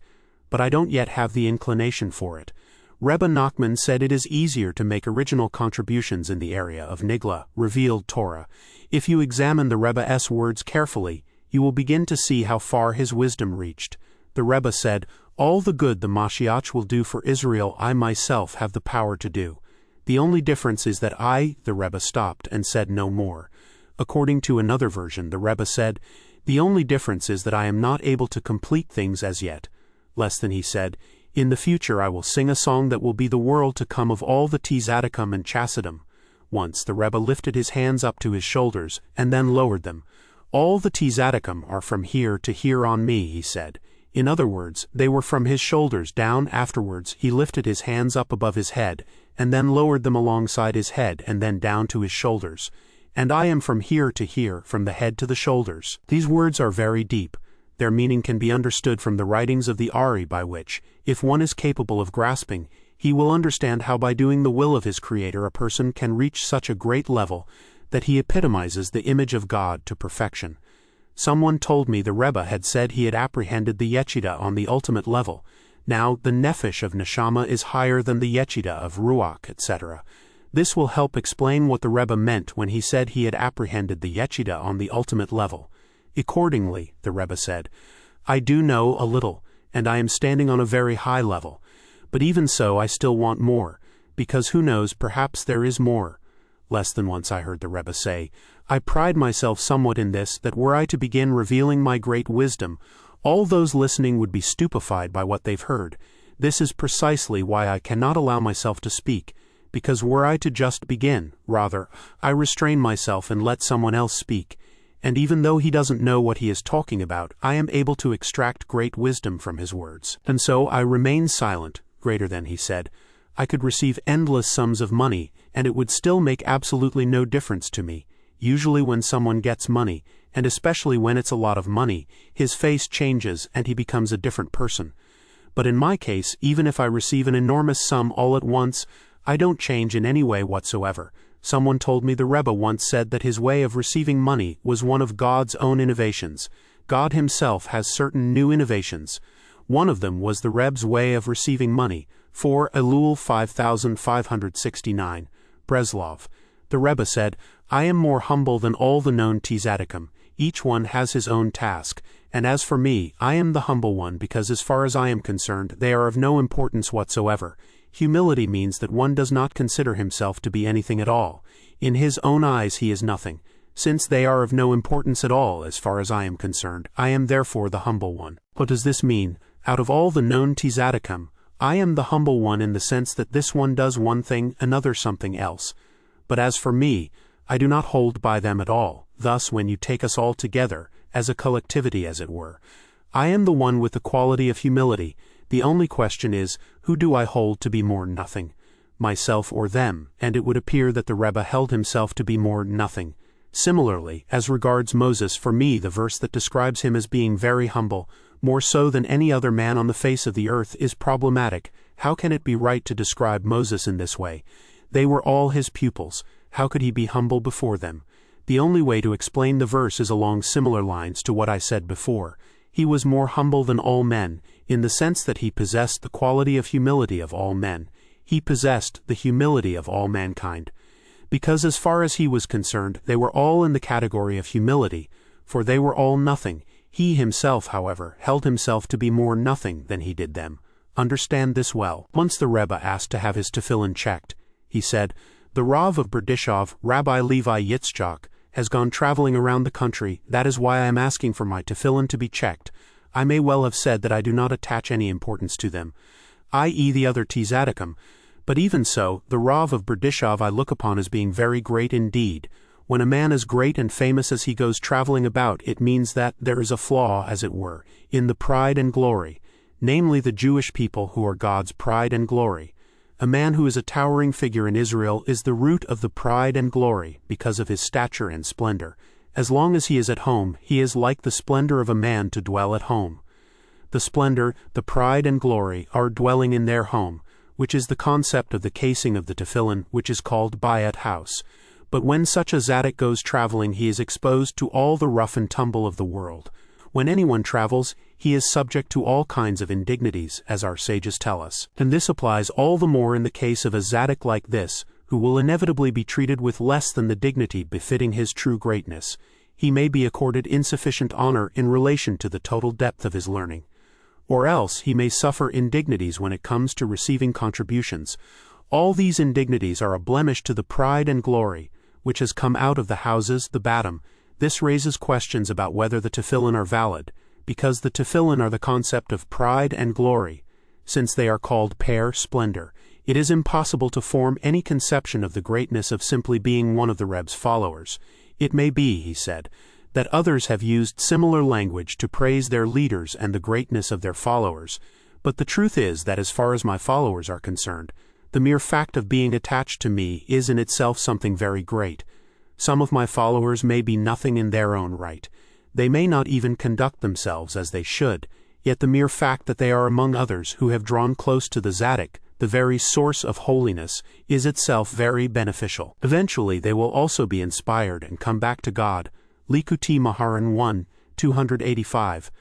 but I don't yet have the inclination for it." Rabbi Nachman said it is easier to make original contributions in the area of Nigla, revealed Torah. If you examine the Rebbe's words carefully, you will begin to see how far his wisdom reached. The Rebbe said, "All the good the Mashiach will do for Israel I myself have the power to do." The only difference is that the Rebbe stopped and said no more. According to another version, the Rebbe said, "The only difference is that I am not able to complete things as yet." Less than he said, "In the future I will sing a song that will be the world to come of all the tzaddikim and chassidim." Once the Rebbe lifted his hands up to his shoulders and then lowered them. "All the tzaddikim are from here to here on me," he said. In other words, they were from his shoulders down. Afterwards, he lifted his hands up above his head, and then lowered them alongside his head and then down to his shoulders. "And I am from here to here, from the head to the shoulders." These words are very deep. Their meaning can be understood from the writings of the Ari, by which, if one is capable of grasping, he will understand how by doing the will of his Creator a person can reach such a great level that he epitomizes the image of God to perfection. Someone told me the Rebbe had said he had apprehended the Yechida on the ultimate level. Now, the Nefesh of Neshama is higher than the Yechida of Ruach, etc. This will help explain what the Rebbe meant when he said he had apprehended the Yechida on the ultimate level. Accordingly, the Rebbe said, "I do know a little, and I am standing on a very high level. But even so, I still want more, because who knows, perhaps there is more." Less than once I heard the Rebbe say, "I pride myself somewhat in this, that were I to begin revealing my great wisdom, all those listening would be stupefied by what they've heard. This is precisely why I cannot allow myself to speak, because were I to just begin, rather, I restrain myself and let someone else speak. And even though he doesn't know what he is talking about, I am able to extract great wisdom from his words. And so I remain silent." Greater than, he said, "I could receive endless sums of money, and it would still make absolutely no difference to me. Usually when someone gets money, and especially when it's a lot of money, his face changes and he becomes a different person. But in my case, even if I receive an enormous sum all at once, I don't change in any way whatsoever." Someone told me the Rebbe once said that his way of receiving money was one of God's own innovations. God himself has certain new innovations. One of them was the Rebbe's way of receiving money, 4 Elul 5569, Breslov. The Rebbe said, "I am more humble than all the known tzaddikim. Each one has his own task, and as for me, I am the humble one because as far as I am concerned, they are of no importance whatsoever." Humility means that one does not consider himself to be anything at all. In his own eyes he is nothing. Since they are of no importance at all as far as I am concerned, I am therefore the humble one. What does this mean? Out of all the known tzaddikim, I am the humble one in the sense that this one does one thing, another something else. But as for me, I do not hold by them at all. Thus, when you take us all together, as a collectivity as it were, I am the one with the quality of humility. The only question is, who do I hold to be more nothing, myself or them? And it would appear that the Rebbe held himself to be more nothing. Similarly, as regards Moses, for me the verse that describes him as being very humble, more so than any other man on the face of the earth, is problematic. How can it be right to describe Moses in this way? They were all his pupils. How could he be humble before them? The only way to explain the verse is along similar lines to what I said before. He was more humble than all men, in the sense that he possessed the quality of humility of all men. He possessed the humility of all mankind. Because as far as he was concerned, they were all in the category of humility, for they were all nothing. He himself, however, held himself to be more nothing than he did them. Understand this well. Once the Rebbe asked to have his tefillin checked. He said, "The Rav of Breslov, Rabbi Levi Yitzchak, has gone traveling around the country. That is why I am asking for my tefillin to be checked." I may well have said that I do not attach any importance to them, i.e. the other tzaddikim, but even so, the Rav of Breslov I look upon as being very great indeed. When a man is great and famous as he goes traveling about, it means that there is a flaw, as it were, in the pride and glory, namely the Jewish people who are God's pride and glory. A man who is a towering figure in Israel is the root of the pride and glory because of his stature and splendor. As long as he is at home, he is like the splendor of a man to dwell at home. The splendor, the pride and glory are dwelling in their home, which is the concept of the casing of the tefillin, which is called bayat house. But when such a tzaddik goes traveling, he is exposed to all the rough and tumble of the world. When anyone travels, he is subject to all kinds of indignities, as our sages tell us. And this applies all the more in the case of a tzaddik like this, who will inevitably be treated with less than the dignity befitting his true greatness. He may be accorded insufficient honor in relation to the total depth of his learning. Or else he may suffer indignities when it comes to receiving contributions. All these indignities are a blemish to the pride and glory which has come out of the houses, the Batim. This raises questions about whether the tefillin are valid, because the tefillin are the concept of pride and glory. Since they are called pear splendor, it is impossible to form any conception of the greatness of simply being one of the Reb's followers. It may be, he said, that others have used similar language to praise their leaders and the greatness of their followers, but the truth is that as far as my followers are concerned, the mere fact of being attached to me is in itself something very great. Some of my followers may be nothing in their own right. They may not even conduct themselves as they should, yet the mere fact that they are among others who have drawn close to the Zadok, the very source of holiness, is itself very beneficial. Eventually they will also be inspired and come back to God. Likutei Moharan 1, 285.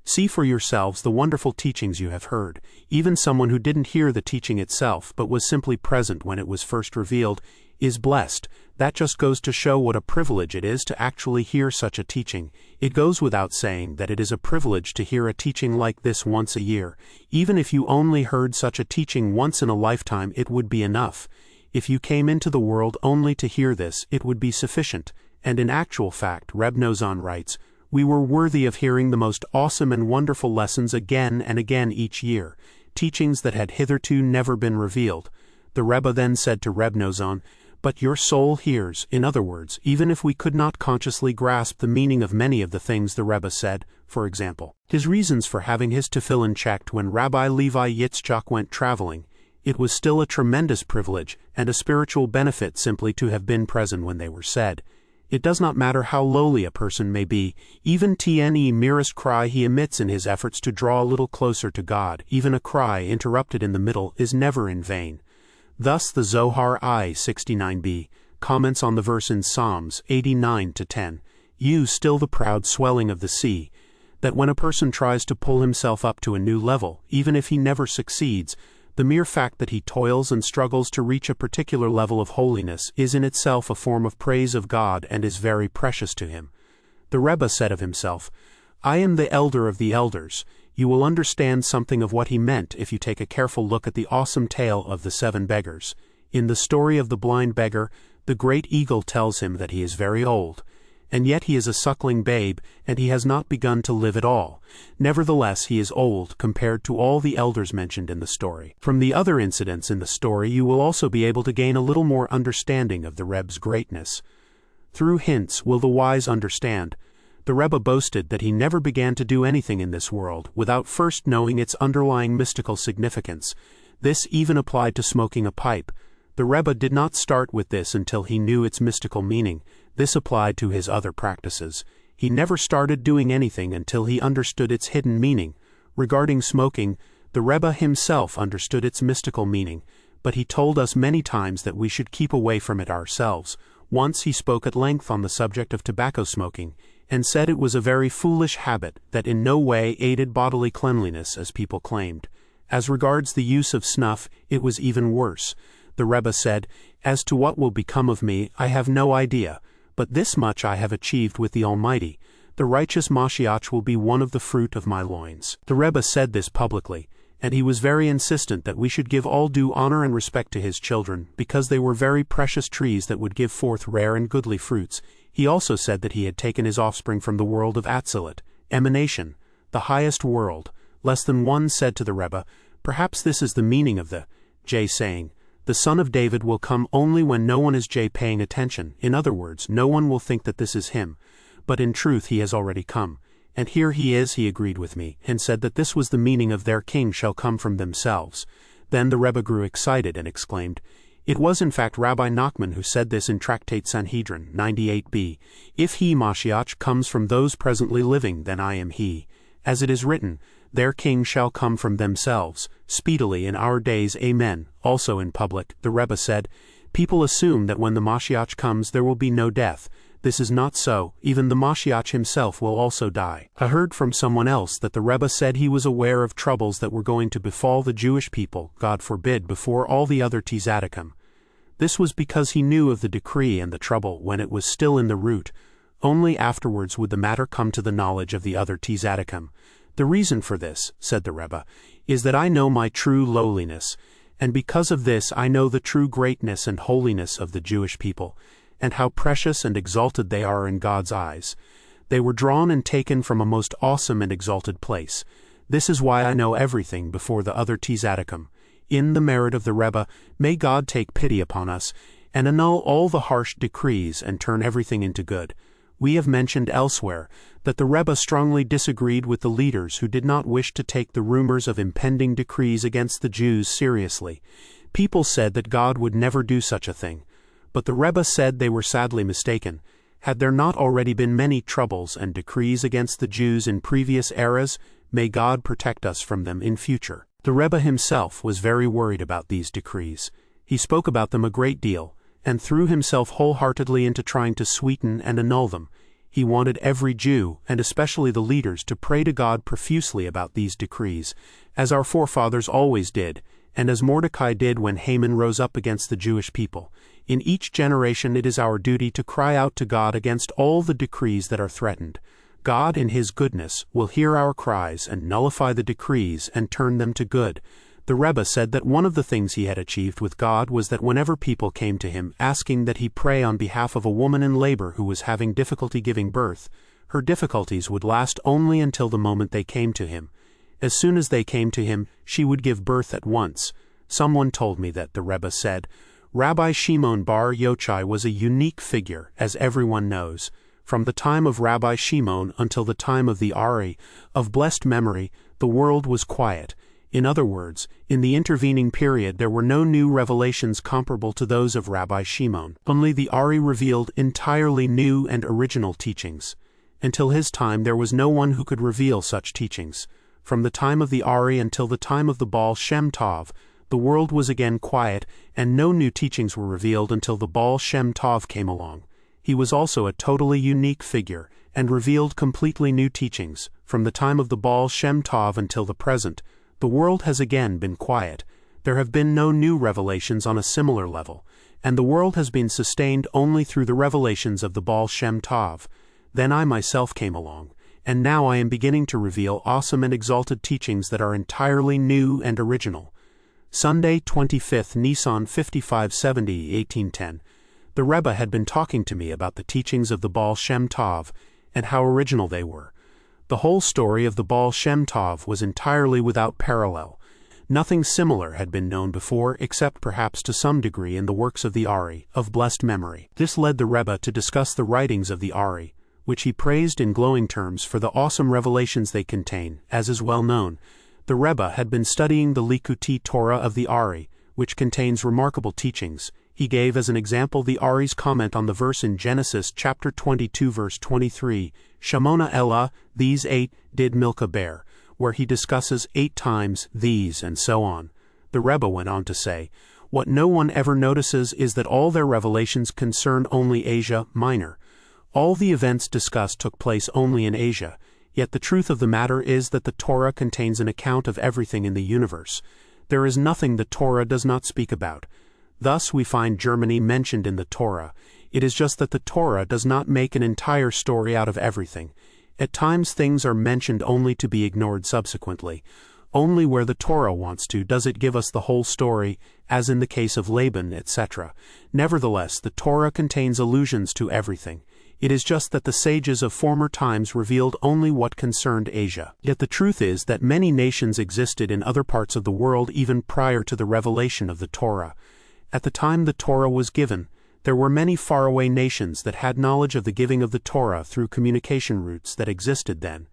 See for yourselves the wonderful teachings you have heard. Even someone who didn't hear the teaching itself but was simply present when it was first revealed is blessed. That just goes to show what a privilege it is to actually hear such a teaching. It goes without saying that it is a privilege to hear a teaching like this once a year. Even if you only heard such a teaching once in a lifetime, it would be enough. If you came into the world only to hear this, it would be sufficient. And in actual fact, Reb Nachman writes, we were worthy of hearing the most awesome and wonderful lessons again and again each year, teachings that had hitherto never been revealed. The Rebbe then said to Reb Nachman, but your soul hears. In other words, even if we could not consciously grasp the meaning of many of the things the Rebbe said, for example, his reasons for having his tefillin checked when Rabbi Levi Yitzchak went traveling, it was still a tremendous privilege and a spiritual benefit simply to have been present when they were said. It does not matter how lowly a person may be, even the merest cry he emits in his efforts to draw a little closer to God, even a cry interrupted in the middle, is never in vain. Thus the Zohar I-69b comments on the verse in Psalms 89-10, "You still the proud swelling of the sea," that when a person tries to pull himself up to a new level, even if he never succeeds, the mere fact that he toils and struggles to reach a particular level of holiness is in itself a form of praise of God and is very precious to him. The Rebbe said of himself, I am the elder of the elders. You will understand something of what he meant if you take a careful look at the awesome tale of the 7 beggars. In the story of the blind beggar, the great eagle tells him that he is very old, and yet he is a suckling babe, and he has not begun to live at all. Nevertheless, he is old compared to all the elders mentioned in the story. From the other incidents in the story, you will also be able to gain a little more understanding of the Rebbe's greatness. Through hints will the wise understand. The Rebbe boasted that he never began to do anything in this world without first knowing its underlying mystical significance. This even applied to smoking a pipe. The Rebbe did not start with this until he knew its mystical meaning. This applied to his other practices. He never started doing anything until he understood its hidden meaning. Regarding smoking, the Rebbe himself understood its mystical meaning, but he told us many times that we should keep away from it ourselves. Once he spoke at length on the subject of tobacco smoking, and said it was a very foolish habit that in no way aided bodily cleanliness as people claimed. As regards the use of snuff, it was even worse. The Rebbe said, as to what will become of me, I have no idea, but this much I have achieved with the Almighty. The righteous Mashiach will be one of the fruit of my loins. The Rebbe said this publicly, and he was very insistent that we should give all due honor and respect to his children, because they were very precious trees that would give forth rare and goodly fruits. He also said that he had taken his offspring from the world of Atzilut, emanation, the highest world. Less than one said to the Rebbe, perhaps this is the meaning of the J saying, the son of David will come only when no one is J paying attention. In other words, no one will think that this is him. But in truth he has already come. And here he is, he agreed with me, and said that this was the meaning of their king shall come from themselves. Then the Rebbe grew excited and exclaimed, it was in fact Rabbi Nachman who said this in Tractate Sanhedrin 98b, if he, Mashiach, comes from those presently living, then I am he. As it is written, their king shall come from themselves, speedily in our days, amen. Also in public, the Rebbe said, people assume that when the Mashiach comes there will be no death. This is not so. Even the Mashiach himself will also die. I heard from someone else that the Rebbe said he was aware of troubles that were going to befall the Jewish people, God forbid, before all the other Tzaddikim. This was because he knew of the decree and the trouble when it was still in the root. Only afterwards would the matter come to the knowledge of the other Tzaddikim. The reason for this, said the Rebbe, is that I know my true lowliness. and because of this I know the true greatness and holiness of the Jewish people, and how precious and exalted they are in God's eyes. They were drawn and taken from a most awesome and exalted place. This is why I know everything before the other Tzaddikim. In the merit of the Rebbe, may God take pity upon us, and annul all the harsh decrees and turn everything into good. We have mentioned elsewhere that the Rebbe strongly disagreed with the leaders who did not wish to take the rumors of impending decrees against the Jews seriously. People said that God would never do such a thing, but the Rebbe said they were sadly mistaken. Had there not already been many troubles and decrees against the Jews in previous eras, may God protect us from them in future. The Rebbe himself was very worried about these decrees. He spoke about them a great deal, and threw himself wholeheartedly into trying to sweeten and annul them. He wanted every Jew, and especially the leaders, to pray to God profusely about these decrees, as our forefathers always did, and as Mordecai did when Haman rose up against the Jewish people. In each generation it is our duty to cry out to God against all the decrees that are threatened. God, in His goodness, will hear our cries and nullify the decrees and turn them to good. The Rebbe said that one of the things he had achieved with God was that whenever people came to him asking that he pray on behalf of a woman in labor who was having difficulty giving birth, her difficulties would last only until the moment they came to him. As soon as they came to him, she would give birth at once. Someone told me that the Rebbe said, Rabbi Shimon bar Yochai was a unique figure, as everyone knows. From the time of Rabbi Shimon until the time of the Ari, of blessed memory, the world was quiet. In other words, in the intervening period there were no new revelations comparable to those of Rabbi Shimon. Only the Ari revealed entirely new and original teachings. Until his time there was no one who could reveal such teachings. From the time of the Ari until the time of the Baal Shem Tov, the world was again quiet, and no new teachings were revealed until the Baal Shem Tov came along. He was also a totally unique figure, and revealed completely new teachings. From the time of the Baal Shem Tov until the present, the world has again been quiet. There have been no new revelations on a similar level, and the world has been sustained only through the revelations of the Baal Shem Tov. Then I myself came along, and now I am beginning to reveal awesome and exalted teachings that are entirely new and original. Sunday, 25th Nisan 5570, 1810. The Rebbe had been talking to me about the teachings of the Baal Shem Tov, and how original they were. The whole story of the Baal Shem Tov was entirely without parallel. Nothing similar had been known before, except perhaps to some degree in the works of the Ari, of blessed memory. This led the Rebbe to discuss the writings of the Ari, which he praised in glowing terms for the awesome revelations they contain, as is well known. The Rebbe had been studying the Likutei Torah of the Ari, which contains remarkable teachings. He gave as an example the Ari's comment on the verse in Genesis chapter 22 verse 23, Shamona Ella, these 8 did Milcah bear, where he discusses 8 times these and so on. The Rebbe went on to say, what no one ever notices is that all their revelations concern only Asia Minor. All the events discussed took place only in Asia, yet the truth of the matter is that the Torah contains an account of everything in the universe. There is nothing the Torah does not speak about. Thus we find Germany mentioned in the Torah. It is just that the Torah does not make an entire story out of everything. At times things are mentioned only to be ignored subsequently. Only where the Torah wants to does it give us the whole story, as in the case of Laban, etc. Nevertheless, the Torah contains allusions to everything. It is just that the sages of former times revealed only what concerned Asia. Yet the truth is that many nations existed in other parts of the world even prior to the revelation of the Torah. At the time the Torah was given, there were many faraway nations that had knowledge of the giving of the Torah through communication routes that existed then.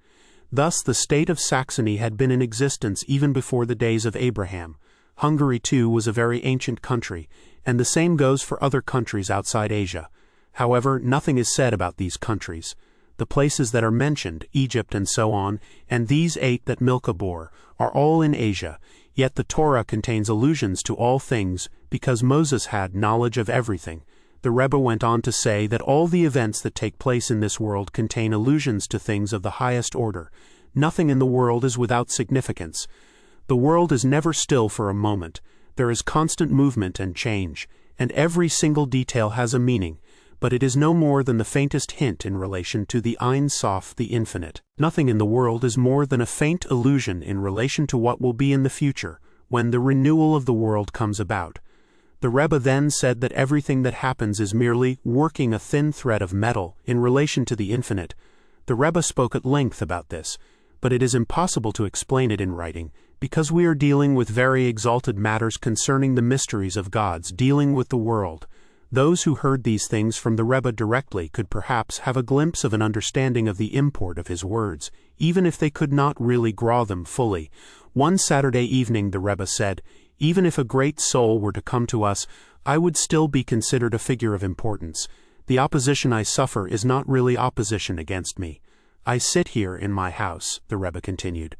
Thus the state of Saxony had been in existence even before the days of Abraham. Hungary too was a very ancient country, and the same goes for other countries outside Asia. However, nothing is said about these countries. The places that are mentioned, Egypt and so on, and these 8 that Milcah bore, are all in Asia, yet the Torah contains allusions to all things, because Moses had knowledge of everything. The Rebbe went on to say that all the events that take place in this world contain allusions to things of the highest order. Nothing in the world is without significance. The world is never still for a moment. There is constant movement and change, and every single detail has a meaning, but it is no more than the faintest hint in relation to the Ein Sof, the infinite. Nothing in the world is more than a faint illusion in relation to what will be in the future. when the renewal of the world comes about. The Rebbe then said that everything that happens is merely working a thin thread of metal in relation to the infinite. The Rebbe spoke at length about this, but it is impossible to explain it in writing, because we are dealing with very exalted matters concerning the mysteries of God's dealing with the world. Those who heard these things from the Rebbe directly could perhaps have a glimpse of an understanding of the import of his words, even if they could not really grasp them fully. One Saturday evening the Rebbe said, "Even if a great soul were to come to us, I would still be considered a figure of importance. The opposition I suffer is not really opposition against me. I sit here in my house," the Rebbe continued.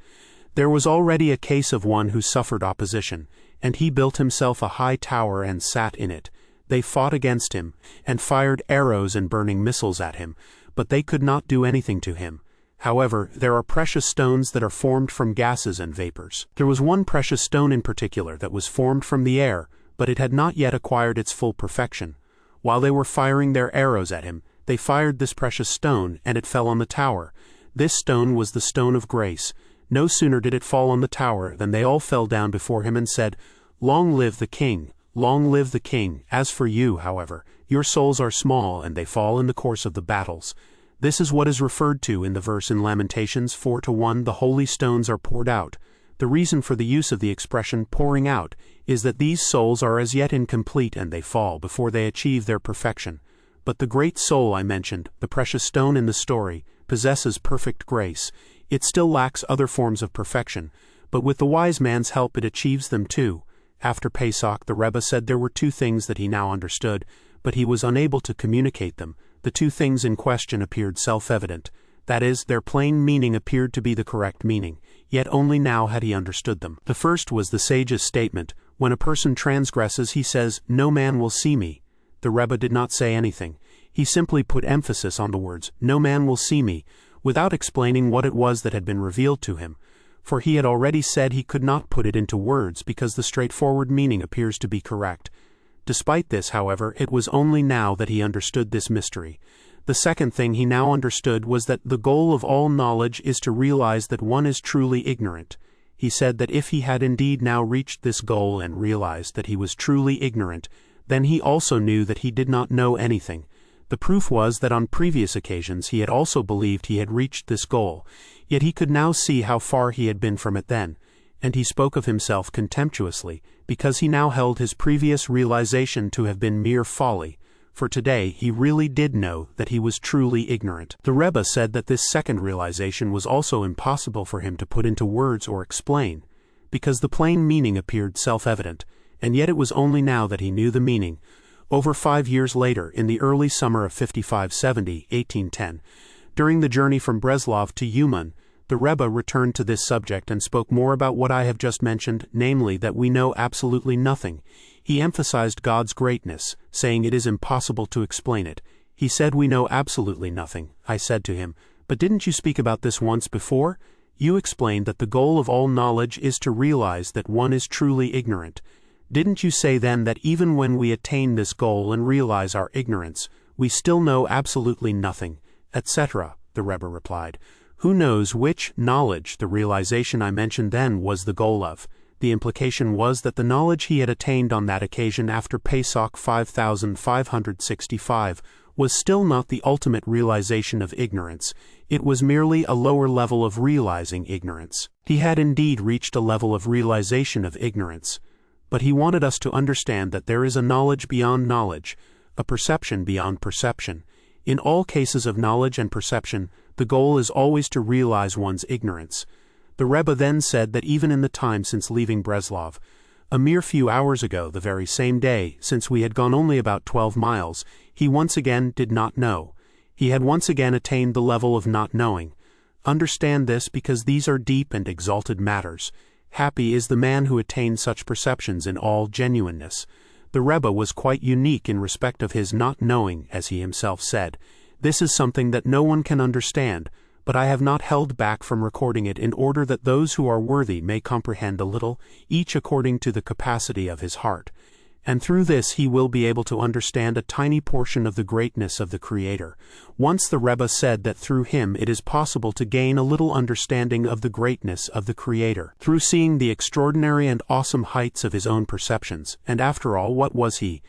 There was already a case of one who suffered opposition, and he built himself a high tower and sat in it. They fought against him, and fired arrows and burning missiles at him, but they could not do anything to him. However, there are precious stones that are formed from gases and vapors. There was one precious stone in particular that was formed from the air, but it had not yet acquired its full perfection. While they were firing their arrows at him, they fired this precious stone, and it fell on the tower. This stone was the stone of grace. No sooner did it fall on the tower than they all fell down before him and said, "Long live the king! Long live the king! As for you, however, your souls are small, and they fall in the course of the battles." This is what is referred to in the verse in Lamentations 4:1, "The holy stones are poured out." The reason for the use of the expression pouring out is that these souls are as yet incomplete and they fall before they achieve their perfection. But the great soul I mentioned, the precious stone in the story, possesses perfect grace. It still lacks other forms of perfection, but with the wise man's help it achieves them too. After Pesach, the Rebbe said there were two things that he now understood, but he was unable to communicate them. The two things in question appeared self-evident. That is, their plain meaning appeared to be the correct meaning, yet only now had he understood them. The first was the sage's statement, "When a person transgresses, he says, 'No man will see me.'" The Rebbe did not say anything. He simply put emphasis on the words, "No man will see me," without explaining what it was that had been revealed to him. For he had already said he could not put it into words because the straightforward meaning appears to be correct. Despite this, however, it was only now that he understood this mystery. The second thing he now understood was that the goal of all knowledge is to realize that one is truly ignorant. He said that if he had indeed now reached this goal and realized that he was truly ignorant, then he also knew that he did not know anything. The proof was that on previous occasions he had also believed he had reached this goal, yet he could now see how far he had been from it then, and he spoke of himself contemptuously, because he now held his previous realization to have been mere folly, for today he really did know that he was truly ignorant. The Rebbe said that this second realization was also impossible for him to put into words or explain, because the plain meaning appeared self-evident, and yet it was only now that he knew the meaning. Over 5 years later, in the early summer of 5570, 1810, during the journey from Breslov to Uman, the Rebbe returned to this subject and spoke more about what I have just mentioned, namely that we know absolutely nothing. He emphasized God's greatness, saying it is impossible to explain it. He said we know absolutely nothing. I said to him, "But didn't you speak about this once before? You explained that the goal of all knowledge is to realize that one is truly ignorant. Didn't you say then that even when we attain this goal and realize our ignorance, we still know absolutely nothing, etc.?" The Rebbe replied. Who knows which knowledge the realization I mentioned then was the goal of? The implication was that the knowledge he had attained on that occasion after Pesach 5565 was still not the ultimate realization of ignorance. It was merely a lower level of realizing ignorance. He had indeed reached a level of realization of ignorance. But he wanted us to understand that there is a knowledge beyond knowledge, a perception beyond perception. In all cases of knowledge and perception, the goal is always to realize one's ignorance. The Rebbe then said that even in the time since leaving Breslov, a mere few hours ago, the very same day, since we had gone only about 12 miles, he once again did not know. He had once again attained the level of not knowing. Understand this because these are deep and exalted matters. Happy is the man who attains such perceptions in all genuineness. The Rebbe was quite unique in respect of his not knowing, as he himself said. This is something that no one can understand, but I have not held back from recording it in order that those who are worthy may comprehend a little, each according to the capacity of his heart. and through this he will be able to understand a tiny portion of the greatness of the Creator. Once the Rebbe said that through him it is possible to gain a little understanding of the greatness of the Creator, through seeing the extraordinary and awesome heights of his own perceptions. And after all, what was he?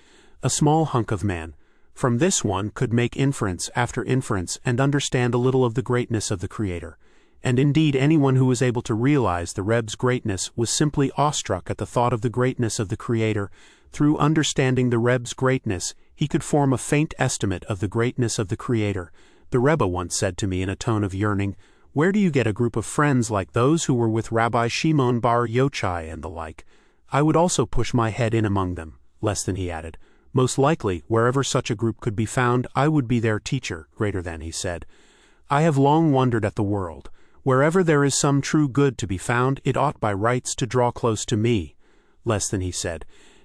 A small hunk of man. From this one could make inference after inference and understand a little of the greatness of the Creator. And indeed anyone who was able to realize the Rebbe's greatness was simply awestruck at the thought of the greatness of the Creator. Through understanding the Rebbe's greatness, he could form a faint estimate of the greatness of the Creator. The Rebbe once said to me in a tone of yearning, "Where do you get a group of friends like those who were with Rabbi Shimon bar Yochai and the like?" I would also push my head in among them. Less than, he added. Most likely, wherever such a group could be found, I would be their teacher. Greater than, he said. I have long wondered at the world. Wherever there is some true good to be found, it ought by rights to draw close to me. Less than, he said.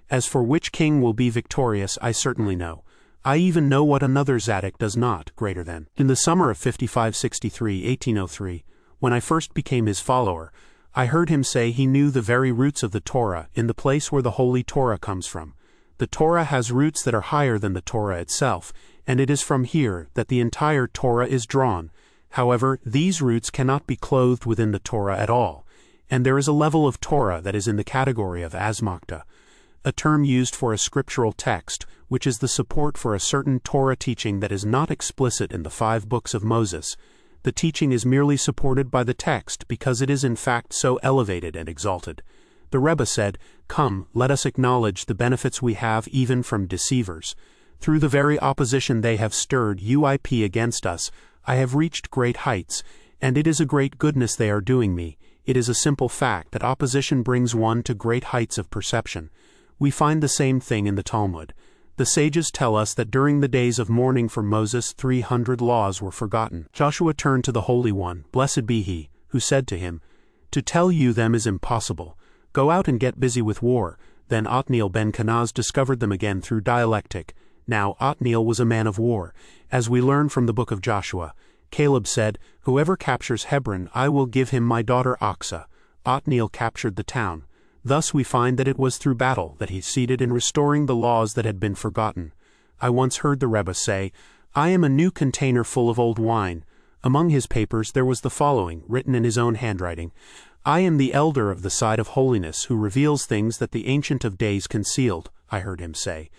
As for which king will be victorious, I certainly know. I even know what another Zadok does not. Greater than. In the summer of 5563, 1803, when I first became his follower, I heard him say he knew the very roots of the Torah in the place where the Holy Torah comes from. The Torah has roots that are higher than the Torah itself, and it is from here that the entire Torah is drawn. However, these roots cannot be clothed within the Torah at all, and there is a level of Torah that is in the category of asmakta, a term used for a scriptural text, which is the support for a certain Torah teaching that is not explicit in the 5 books of Moses. The teaching is merely supported by the text because it is in fact so elevated and exalted. The Rebbe said, "Come, let us acknowledge the benefits we have even from deceivers. Through the very opposition they have stirred UIP against us, I have reached great heights, and it is a great goodness they are doing me. It is a simple fact that opposition brings one to great heights of perception." We find the same thing in the Talmud. The sages tell us that during the days of mourning for Moses 300 laws were forgotten. Joshua turned to the Holy One, blessed be he, who said to him, "To tell you them is impossible. Go out and get busy with war." Then Othniel ben Kenaz discovered them again through dialectic. Now Othniel was a man of war. As we learn from the book of Joshua, Caleb said, "Whoever captures Hebron, I will give him my daughter Aksa." Othniel captured the town. Thus we find that it was through battle that he succeeded in restoring the laws that had been forgotten. I once heard the Rebbe say, "I am a new container full of old wine." Among his papers there was the following, written in his own handwriting: "I am the elder of the side of holiness, who reveals things that the Ancient of Days concealed," I heard him say.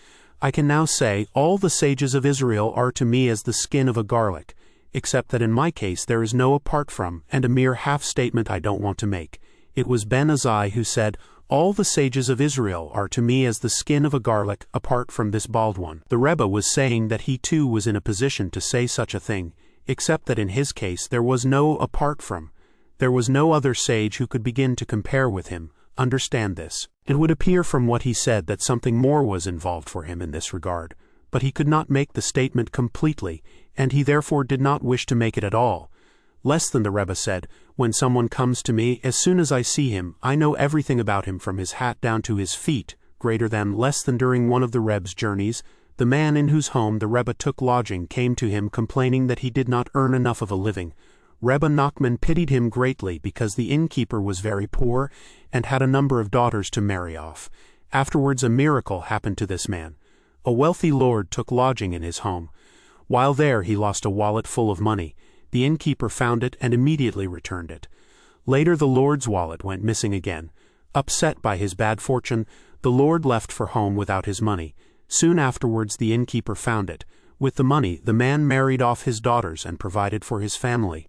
I can now say, all the sages of Israel are to me as the skin of a garlic, except that in my case there is no apart from, and a mere half-statement I don't want to make. It was Ben Azai who said, "All the sages of Israel are to me as the skin of a garlic, apart from this bald one." The Rebbe was saying that he too was in a position to say such a thing, except that in his case there was no apart from. There was no other sage who could begin to compare with him. Understand this. It would appear from what he said that something more was involved for him in this regard, but he could not make the statement completely, and he therefore did not wish to make it at all. Less than, the Rebbe said, "When someone comes to me, as soon as I see him, I know everything about him from his hat down to his feet." Greater than, less than, during one of the Rebbe's journeys, the man in whose home the Rebbe took lodging came to him complaining that he did not earn enough of a living. Rabbi Nachman pitied him greatly because the innkeeper was very poor and had a number of daughters to marry off. Afterwards a miracle happened to this man. A wealthy lord took lodging in his home. While there he lost a wallet full of money. The innkeeper found it and immediately returned it. Later the lord's wallet went missing again. Upset by his bad fortune, the lord left for home without his money. Soon afterwards the innkeeper found it. With the money, the man married off his daughters and provided for his family.